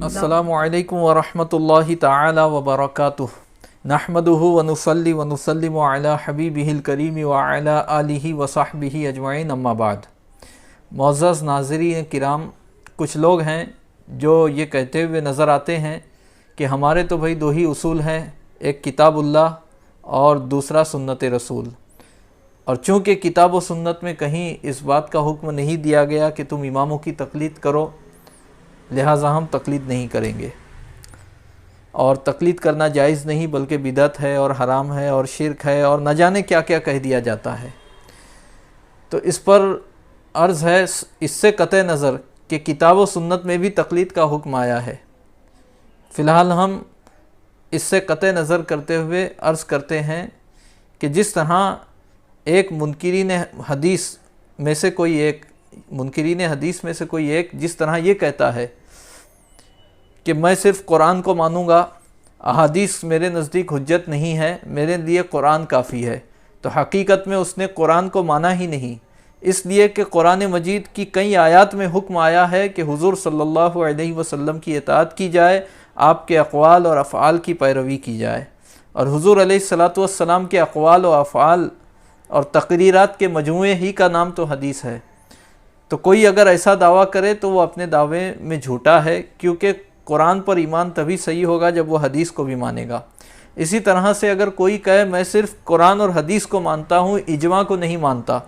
السلام علیکم ورحمۃ تعالی وبرکاتہ نحمدہ ونصلی ونسلم علی حبیبہ الکریم وعلی آلہ وصحبہ اجمعین اما بعد۔ معزز ناظرین کرام، کچھ لوگ ہیں جو یہ کہتے ہوئے نظر آتے ہیں کہ ہمارے تو بھائی دو ہی اصول ہیں، ایک کتاب اللہ اور دوسرا سنت رسول، اور چونکہ کتاب و سنت میں کہیں اس بات کا حکم نہیں دیا گیا کہ تم اماموں کی تقلید کرو، لہٰذا ہم تقلید نہیں کریں گے، اور تقلید کرنا جائز نہیں بلکہ بدعت ہے اور حرام ہے اور شرک ہے اور نہ جانے کیا کیا کہہ دیا جاتا ہے۔ تو اس پر عرض ہے، اس سے قطع نظر کہ کتاب و سنت میں بھی تقلید کا حکم آیا ہے، فی الحال ہم اس سے قطع نظر کرتے ہوئے عرض کرتے ہیں کہ جس طرح ایک منکرین حدیث میں سے کوئی ایک جس طرح یہ کہتا ہے کہ میں صرف قرآن کو مانوں گا، احادیث میرے نزدیک حجت نہیں ہے، میرے لیے قرآن کافی ہے، تو حقیقت میں اس نے قرآن کو مانا ہی نہیں، اس لیے کہ قرآن مجید کی کئی آیات میں حکم آیا ہے کہ حضور صلی اللہ علیہ وسلم کی اطاعت کی جائے، آپ کے اقوال اور افعال کی پیروی کی جائے، اور حضور علیہ الصلاۃ والسلام کے اقوال و افعال اور تقریرات کے مجموعے ہی کا نام تو حدیث ہے۔ تو کوئی اگر ایسا دعویٰ کرے تو وہ اپنے دعوے میں جھوٹا ہے، کیونکہ قرآن پر ایمان تبھی صحیح ہوگا جب وہ حدیث کو بھی مانے گا۔ اسی طرح سے اگر کوئی کہے میں صرف قرآن اور حدیث کو مانتا ہوں، اجماع کو نہیں مانتا،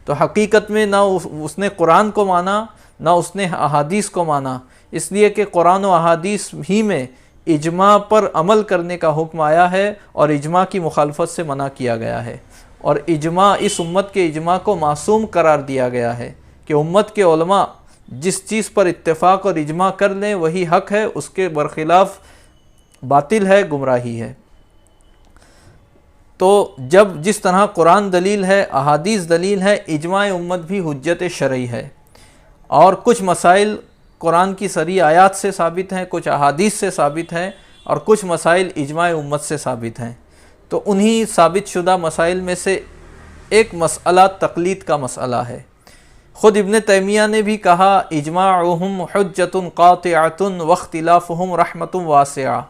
تو حقیقت میں نہ اس نے قرآن کو مانا نہ اس نے احادیث کو مانا، اس لیے کہ قرآن و احادیث ہی میں اجماع پر عمل کرنے کا حکم آیا ہے اور اجماع کی مخالفت سے منع کیا گیا ہے، اور اجماع اس امت کے اجماع کو معصوم قرار دیا گیا ہے کہ امت کے علماء جس چیز پر اتفاق اور اجماع کر لیں وہی حق ہے، اس کے برخلاف باطل ہے، گمراہی ہے۔ تو جب جس طرح قرآن دلیل ہے، احادیث دلیل ہے، اجماع امت بھی حجت شرعی ہے، اور کچھ مسائل قرآن کی صریح آیات سے ثابت ہیں، کچھ احادیث سے ثابت ہیں، اور کچھ مسائل اجماع امت سے ثابت ہیں۔ تو انہی ثابت شدہ مسائل میں سے ایک مسئلہ تقلید کا مسئلہ ہے۔ خود ابن تیمیہ نے بھی کہا، اجماعہم حجت قاطعۃ واختلافہم رحمۃ واسعہ،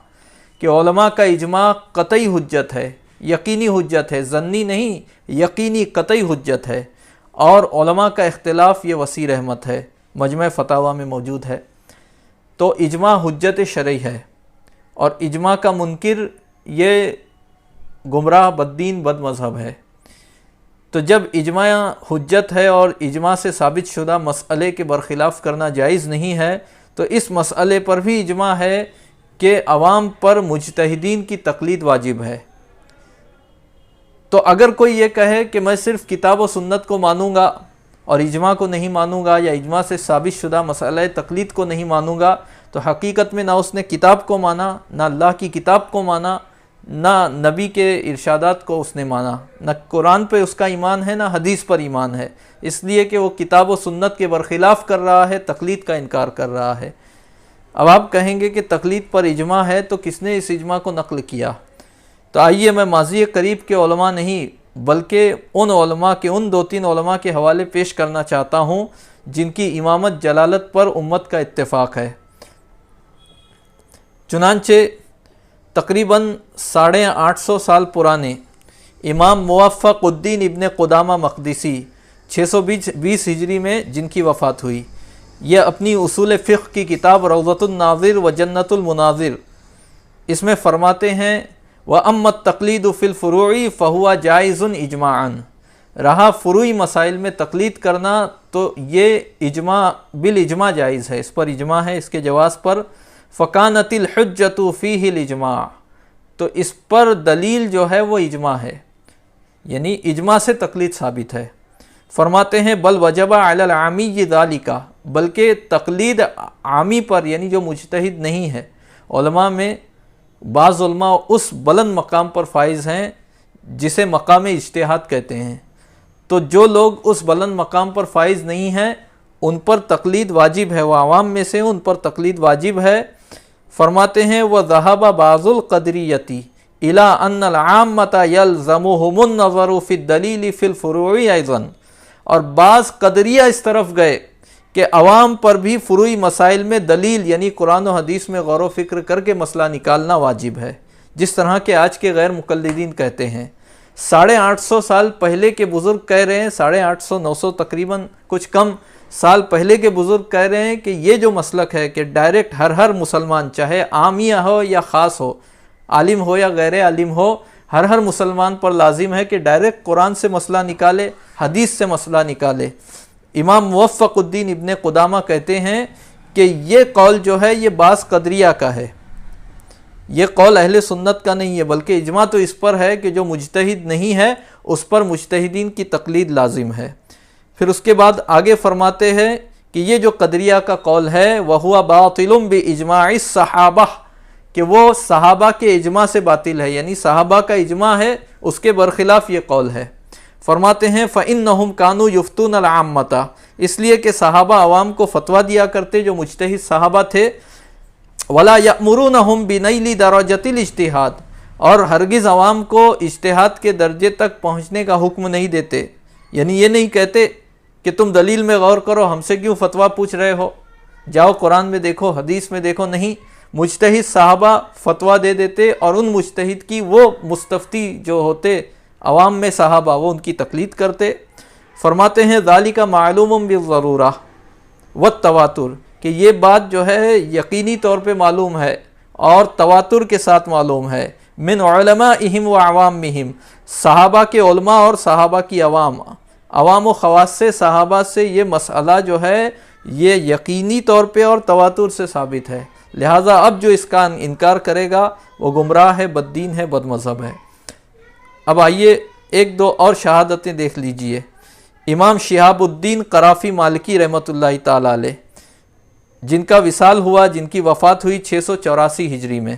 کہ علماء کا اجماع قطعی حجت ہے، یقینی حجت ہے، ظنی نہیں، یقینی قطعی حجت ہے، اور علماء کا اختلاف یہ وسیع رحمت ہے، مجمع فتاوی میں موجود ہے۔ تو اجماع حجت شرعی ہے، اور اجماع کا منکر یہ گمراہ بددین بد مذہب ہے۔ تو جب اجماع حجت ہے اور اجماع سے ثابت شدہ مسئلے کے برخلاف کرنا جائز نہیں ہے، تو اس مسئلے پر بھی اجماع ہے کہ عوام پر مجتہدین کی تقلید واجب ہے۔ تو اگر کوئی یہ کہے کہ میں صرف کتاب و سنت کو مانوں گا اور اجماع کو نہیں مانوں گا، یا اجماع سے ثابت شدہ مسئلہ تقلید کو نہیں مانوں گا، تو حقیقت میں نہ اس نے کتاب کو مانا، نہ اللہ کی کتاب کو مانا، نہ نبی کے ارشادات کو اس نے مانا، نہ قرآن پہ اس کا ایمان ہے، نہ حدیث پر ایمان ہے، اس لیے کہ وہ کتاب و سنت کے برخلاف کر رہا ہے، تقلید کا انکار کر رہا ہے۔ اب آپ کہیں گے کہ تقلید پر اجماع ہے تو کس نے اس اجماع کو نقل کیا؟ تو آئیے میں ماضی قریب کے علماء نہیں بلکہ ان علماء کے ان دو تین علماء کے حوالے پیش کرنا چاہتا ہوں جن کی امامت جلالت پر امت کا اتفاق ہے۔ چنانچہ تقریباً 850 سال پرانے امام موفق الدین ابن قدامہ مقدسی 620 ہجری میں جن کی وفات ہوئی، یہ اپنی اصول فقہ کی کتاب روضۃ الناظر و جنت المناظر اس میں فرماتے ہیں، وَأَمَّا التَّقْلِيدُ فِي الْفُرُوعِ فَهُوَ جَائِزٌ اِجْمَاعًا، رہا فروعی مسائل میں تقلید کرنا تو یہ اجماع بالاجماع جائز ہے، اس پر اجماع ہے، اس کے جواز پر۔ فَكَانَتِ الْحُجَّةُ فِيهِ الْإِجْمَاعُ، تو اس پر دلیل جو ہے وہ اجماع ہے، یعنی اجماع سے تقلید ثابت ہے۔ فرماتے ہیں بل وجب علی العامی ذالک، بلکہ تقلید عامی پر یعنی جو مجتہد نہیں ہے علماء میں بعض علماء اس بلند مقام پر فائز ہیں جسے مقام اجتہاد کہتے ہیں، تو جو لوگ اس بلند مقام پر فائز نہیں ہیں ان پر تقلید واجب ہے، وہ عوام میں سے ان پر تقلید واجب ہے۔ فرماتے ہیں وَذَهَبَ بَعْضُ الْقَدْرِيَّةِ إِلَىٰ أَنَّ الْعَامَّةَ يَلْزَمُهُمُ النَّظَرُ فِي الدَّلِيلِ فِي الْفُرُوعِ أَيْضًا، اور بعض قدریہ اس طرف گئے کہ عوام پر بھی فروعی مسائل میں دلیل یعنی قرآن و حدیث میں غور و فکر کر کے مسئلہ نکالنا واجب ہے، جس طرح کہ آج کے غیر مقلدین کہتے ہیں۔ 850 سال پہلے کے بزرگ کہہ رہے ہیں، 850 900 تقریباً کچھ کم سال پہلے کے بزرگ کہہ رہے ہیں کہ یہ جو مسلک ہے کہ ڈائریکٹ ہر مسلمان چاہے عامیہ ہو یا خاص ہو، عالم ہو یا غیر عالم ہو، ہر مسلمان پر لازم ہے کہ ڈائریکٹ قرآن سے مسئلہ نکالے، حدیث سے مسئلہ نکالے۔ امام موفق الدین ابن قدامہ کہتے ہیں کہ یہ قول جو ہے یہ بعض قدریہ کا ہے، یہ قول اہل سنت کا نہیں ہے، بلکہ اجماع تو اس پر ہے کہ جو مجتہد نہیں ہے اس پر مجتہدین کی تقلید لازم ہے۔ پھر اس کے بعد آگے فرماتے ہیں کہ یہ جو قدریہ کا قول ہے وَهُوَ بَاطِلٌ بِإِجْمَاعِ الصَّحَابَةِ، کہ وہ صحابہ کے اجماع سے باطل ہے، یعنی صحابہ کا اجماع ہے اس کے برخلاف یہ قول ہے۔ فرماتے ہیں فَإِنَّهُمْ كَانُوا يُفْتُونَ الْعَامَّةَ، اس لیے کہ صحابہ عوام کو فتویٰ دیا کرتے جو مجتہد صحابہ تھے، وَلَا يَأْمُرُونَهُمْ بِنَيْلِ دَرَجَةِ الْاجْتِهَادِ، اور ہرگز عوام کو اجتہاد کے درجے تک پہنچنے کا حکم نہیں دیتے، یعنی یہ نہیں کہتے کہ تم دلیل میں غور کرو، ہم سے کیوں فتویٰ پوچھ رہے ہو، جاؤ قرآن میں دیکھو، حدیث میں دیکھو، نہیں، مجتہد صحابہ فتویٰ دے دیتے اور ان مجتہد کی وہ مستفتی جو ہوتے عوام میں صحابہ وہ ان کی تقلید کرتے۔ فرماتے ہیں ذالک معلوم بالضرورہ والتواتر، کہ یہ بات جو ہے یقینی طور پہ معلوم ہے اور تواتر کے ساتھ معلوم ہے، من علمائہم و عوامہم، صحابہ کے علماء اور صحابہ کی عوام و خواص سے صحابہ سے یہ مسئلہ جو ہے یہ یقینی طور پہ اور تواتر سے ثابت ہے، لہٰذا اب جو اس کا انکار کرے گا وہ گمراہ ہے، بد دین ہے، بد مذہب ہے۔ اب آئیے ایک دو اور شہادتیں دیکھ لیجئے۔ امام شہاب الدین قرافی مالکی رحمۃ اللہ تعالی علیہ، جن کا وصال ہوا، جن کی وفات ہوئی 684 ہجری میں،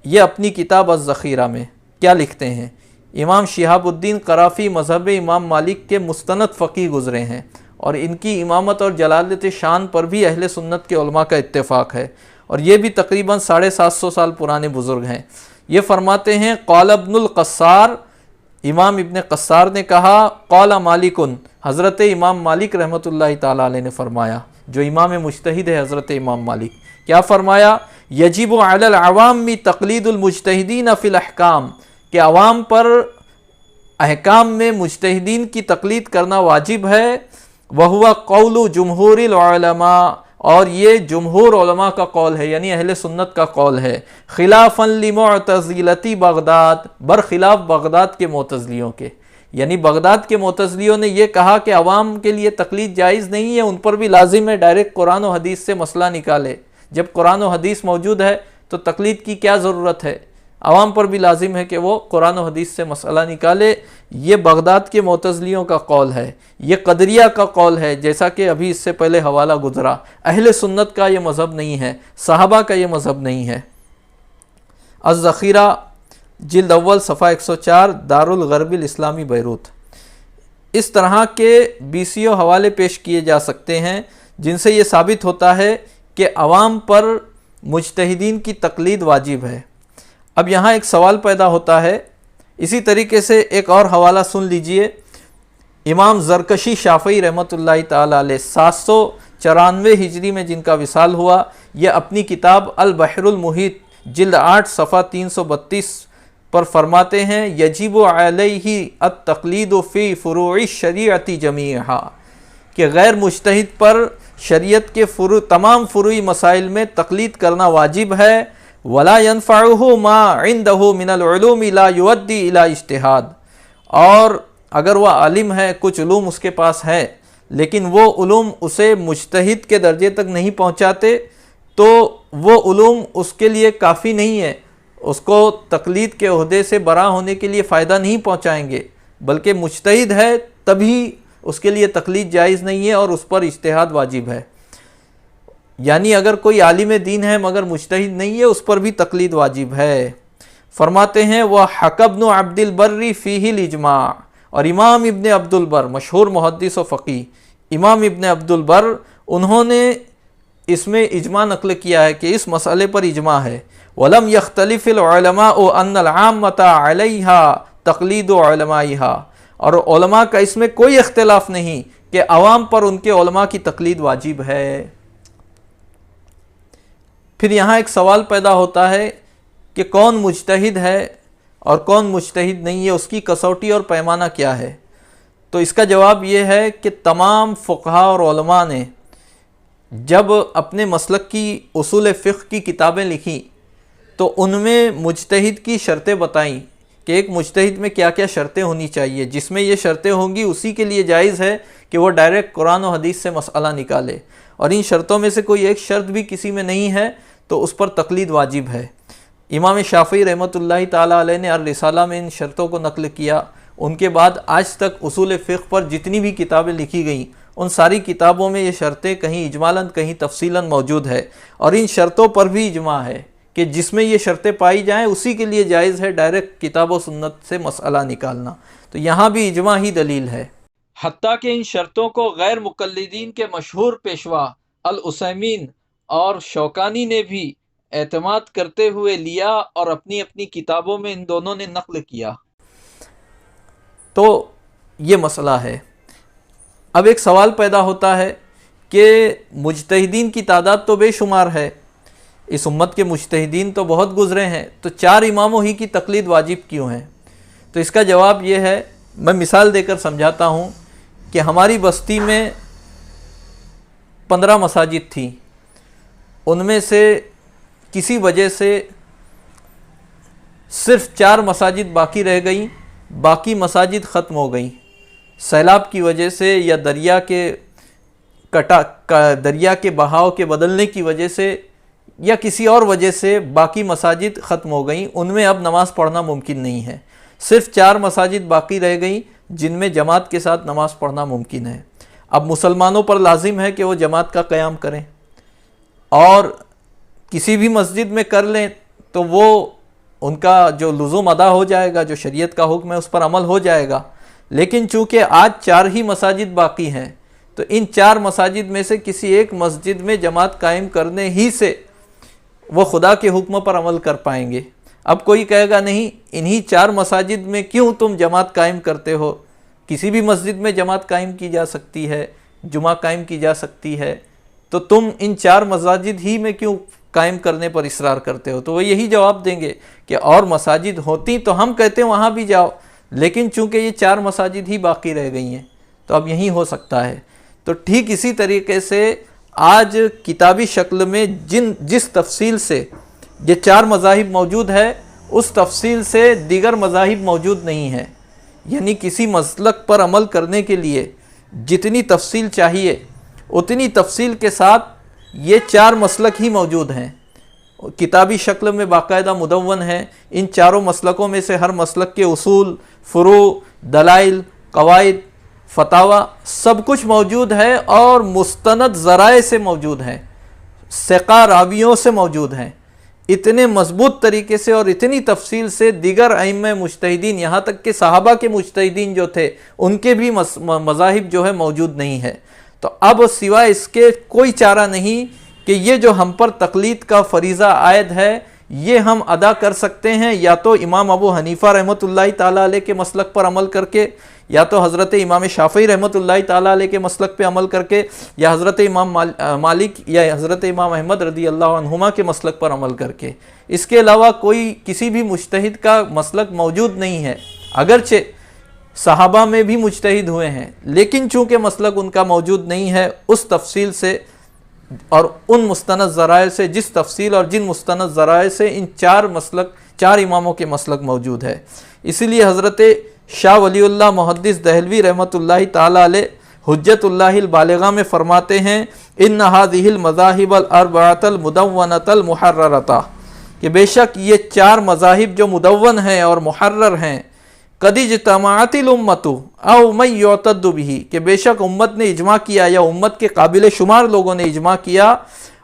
یہ اپنی کتاب الذخیرہ میں کیا لکھتے ہیں؟ امام شہاب الدین قرافی مذہب امام مالک کے مستند فقیہ گزرے ہیں، اور ان کی امامت اور جلالت شان پر بھی اہل سنت کے علماء کا اتفاق ہے، اور یہ بھی تقریباً 750 سال پرانے بزرگ ہیں۔ یہ فرماتے ہیں قال ابن القصار، امام ابن قصار نے کہا، قال مالکن، حضرت امام مالک رحمۃ اللہ تعالی علیہ نے فرمایا، جو امام مجتہد ہے حضرت امام مالک، کیا فرمایا؟ یجب علی العوام تقلید المجتہدین فی الاحکام، کہ عوام پر احکام میں مجتہدین کی تقلید کرنا واجب ہے، وہو قول جمہور العلماء، اور یہ جمہور علماء کا قول ہے، یعنی اہل سنت کا قول ہے، خلافا لمعتزلتی بغداد، برخلاف بغداد کے معتزلیوں کے، یعنی بغداد کے معتزلیوں نے یہ کہا کہ عوام کے لیے تقلید جائز نہیں ہے، ان پر بھی لازم ہے ڈائریکٹ قرآن و حدیث سے مسئلہ نکالے، جب قرآن و حدیث موجود ہے تو تقلید کی کیا ضرورت ہے، عوام پر بھی لازم ہے کہ وہ قرآن و حدیث سے مسئلہ نکالے۔ یہ بغداد کے معتزلیوں کا قول ہے، یہ قدریہ کا قول ہے، جیسا کہ ابھی اس سے پہلے حوالہ گزرا، اہل سنت کا یہ مذہب نہیں ہے، صحابہ کا یہ مذہب نہیں ہے۔ الذخیرہ جلد اول صفحہ 104، دارالغرب الاسلامی بیروت۔ اس طرح کے 20 حوالے پیش کیے جا سکتے ہیں جن سے یہ ثابت ہوتا ہے کہ عوام پر مجتہدین کی تقلید واجب ہے۔ اب یہاں ایک سوال پیدا ہوتا ہے، اسی طریقے سے ایک اور حوالہ سن لیجئے۔ امام زرکشی شافعی رحمۃ اللہ تعالی علیہ 794 ہجری میں جن کا وصال ہوا، یہ اپنی کتاب البحر المحیط جلد 8 صفحہ 332 پر فرماتے ہیں یجب علیہ التقلید فی فروع الشریعۃ جمیعہا، کہ غیر مجتہد پر شریعت کے تمام فروعی مسائل میں تقلید کرنا واجب ہے، ولا ينفعه ما عنده من العلوم لا يؤدي الى اجتہاد، اور اگر وہ عالم ہے، کچھ علوم اس کے پاس ہے لیکن وہ علوم اسے مجتہد کے درجے تک نہیں پہنچاتے، تو وہ علوم اس کے لیے کافی نہیں ہے، اس کو تقلید کے عہدے سے برا ہونے کے لیے فائدہ نہیں پہنچائیں گے، بلکہ مجتہد ہے تبھی اس کے لیے تقلید جائز نہیں ہے اور اس پر اجتہاد واجب ہے۔ یعنی اگر کوئی عالم دین ہے مگر مجتہد نہیں ہے اس پر بھی تقلید واجب ہے۔ فرماتے ہیں وَحَكَى ابْنُ عَبْدِ الْبَرِّ فِيهِ الْإِجْمَاعِ، اور امام ابن عبد البر مشہور محدث و فقیہ امام ابن عبد البر انہوں نے اس میں اجماع نقل کیا ہے کہ اس مسئلے پر اجماع ہے۔ وَلَمْ يَخْتَلِفِ الْعُلَمَاءُ أَنَّ الْعَامَّةَ عَلَيْهَا تَقْلِيدُ عُلَمَائِهَا، اور علماء کا اس میں کوئی اختلاف نہیں کہ عوام پر ان کے علماء کی تقلید واجب ہے۔ پھر یہاں ایک سوال پیدا ہوتا ہے کہ کون مجتہد ہے اور کون مجتہد نہیں ہے، اس کی کسوٹی اور پیمانہ کیا ہے؟ تو اس کا جواب یہ ہے کہ تمام فقہا اور علماء نے جب اپنے مسلک کی اصول فقہ کی کتابیں لکھیں تو ان میں مجتہد کی شرطیں بتائیں کہ ایک مجتہد میں کیا کیا شرطیں ہونی چاہیے، جس میں یہ شرطیں ہوں گی اسی کے لیے جائز ہے کہ وہ ڈائریکٹ قرآن و حدیث سے مسئلہ نکالے، اور ان شرطوں میں سے کوئی ایک شرط بھی کسی میں نہیں ہے تو اس پر تقلید واجب ہے۔ امام شافعی رحمۃ اللہ تعالیٰ علیہ نے الرسالہ میں ان شرطوں کو نقل کیا۔ ان کے بعد آج تک اصول فقہ پر جتنی بھی کتابیں لکھی گئیں ان ساری کتابوں میں یہ شرطیں کہیں اجمالاً کہیں تفصیلاً موجود ہے، اور ان شرطوں پر بھی اجماع ہے کہ جس میں یہ شرطیں پائی جائیں اسی کے لیے جائز ہے ڈائریکٹ کتاب و سنت سے مسئلہ نکالنا۔ تو یہاں بھی اجماع ہی دلیل ہے، حتیٰ کہ ان شرطوں کو غیر مقلدین کے مشہور پیشوا العثیمین اور شوکانی نے بھی اعتماد کرتے ہوئے لیا اور اپنی اپنی کتابوں میں ان دونوں نے نقل کیا۔ تو یہ مسئلہ ہے۔ اب ایک سوال پیدا ہوتا ہے کہ مجتہدین کی تعداد تو بے شمار ہے، اس امت کے مجتہدین تو بہت گزرے ہیں، تو 4 اماموں ہی کی تقلید واجب کیوں ہے؟ تو اس کا جواب یہ ہے، میں مثال دے کر سمجھاتا ہوں کہ ہماری بستی میں 15 مساجد تھیں، ان میں سے کسی وجہ سے صرف 4 مساجد باقی رہ گئیں، باقی مساجد ختم ہو گئیں، سیلاب کی وجہ سے یا دریا کے بہاؤ کے بدلنے کی وجہ سے یا کسی اور وجہ سے باقی مساجد ختم ہو گئیں، ان میں اب نماز پڑھنا ممکن نہیں ہے، صرف 4 مساجد باقی رہ گئیں جن میں جماعت کے ساتھ نماز پڑھنا ممکن ہے۔ اب مسلمانوں پر لازم ہے کہ وہ جماعت کا قیام کریں، اور کسی بھی مسجد میں کر لیں تو وہ ان کا جو لزوم ادا ہو جائے گا، جو شریعت کا حکم ہے اس پر عمل ہو جائے گا۔ لیکن چونکہ آج 4 ہی مساجد باقی ہیں تو ان 4 مساجد میں سے کسی ایک مسجد میں جماعت قائم کرنے ہی سے وہ خدا کے حکم پر عمل کر پائیں گے۔ اب کوئی کہے گا نہیں، انہی 4 مساجد میں کیوں تم جماعت قائم کرتے ہو، کسی بھی مسجد میں جماعت قائم کی جا سکتی ہے، جمعہ قائم کی جا سکتی ہے، تو تم ان 4 مساجد ہی میں کیوں قائم کرنے پر اصرار کرتے ہو؟ تو وہ یہی جواب دیں گے کہ اور مساجد ہوتی تو ہم کہتے ہیں وہاں بھی جاؤ، لیکن چونکہ یہ 4 مساجد ہی باقی رہ گئی ہیں تو اب یہی ہو سکتا ہے۔ تو ٹھیک اسی طریقے سے آج کتابی شکل میں جس تفصیل سے یہ 4 مذاہب موجود ہے اس تفصیل سے دیگر مذاہب موجود نہیں ہیں، یعنی کسی مسلک پر عمل کرنے کے لیے جتنی تفصیل چاہیے اتنی تفصیل کے ساتھ یہ 4 مسلک ہی موجود ہیں، کتابی شکل میں باقاعدہ مدون ہیں۔ ان 4 مسلکوں میں سے ہر مسلک کے اصول، فروع، دلائل، قواعد، فتاوی سب کچھ موجود ہے، اور مستند ذرائع سے موجود ہیں، ثقہ راویوں سے موجود ہیں، اتنے مضبوط طریقے سے اور اتنی تفصیل سے دیگر ائمہ مجتہدین یہاں تک کہ صحابہ کے مجتہدین جو تھے ان کے بھی مذاہب جو ہے موجود نہیں ہے۔ تو اب سوائے اس کے کوئی چارہ نہیں کہ یہ جو ہم پر تقلید کا فریضہ عائد ہے یہ ہم ادا کر سکتے ہیں، یا تو امام ابو حنیفہ رحمۃ اللہ تعالیٰ علیہ کے مسلک پر عمل کر کے، یا تو حضرت امام شافعی رحمۃ اللہ تعالیٰ علیہ کے مسلک پہ عمل کر کے، یا حضرت امام مالک یا حضرت امام احمد رضی اللہ عنہما کے مسلک پر عمل کر کے۔ اس کے علاوہ کوئی کسی بھی مجتہد کا مسلک موجود نہیں ہے، اگرچہ صحابہ میں بھی مجتہد ہوئے ہیں لیکن چونکہ مسلک ان کا موجود نہیں ہے، اس تفصیل سے اور ان مستند ذرائع سے، جس تفصیل اور جن مستند ذرائع سے ان 4 اماموں کے مسلک موجود ہے۔ اسی لیے حضرت شاہ ولی اللہ محدث دہلوی رحمۃ اللہ تعالی علیہ حجت اللہ البالغہ میں فرماتے ہیں ان هذه المذاہب الاربعۃ المدونۃ المحررۃ، کہ بے شک یہ 4 مذاہب جو مدون ہیں اور محرر ہیں، قد اجتمعت الامۃ او من یعتد بہ، کہ بے شک امت نے اجماع کیا یا امت کے قابل شمار لوگوں نے اجماع کیا،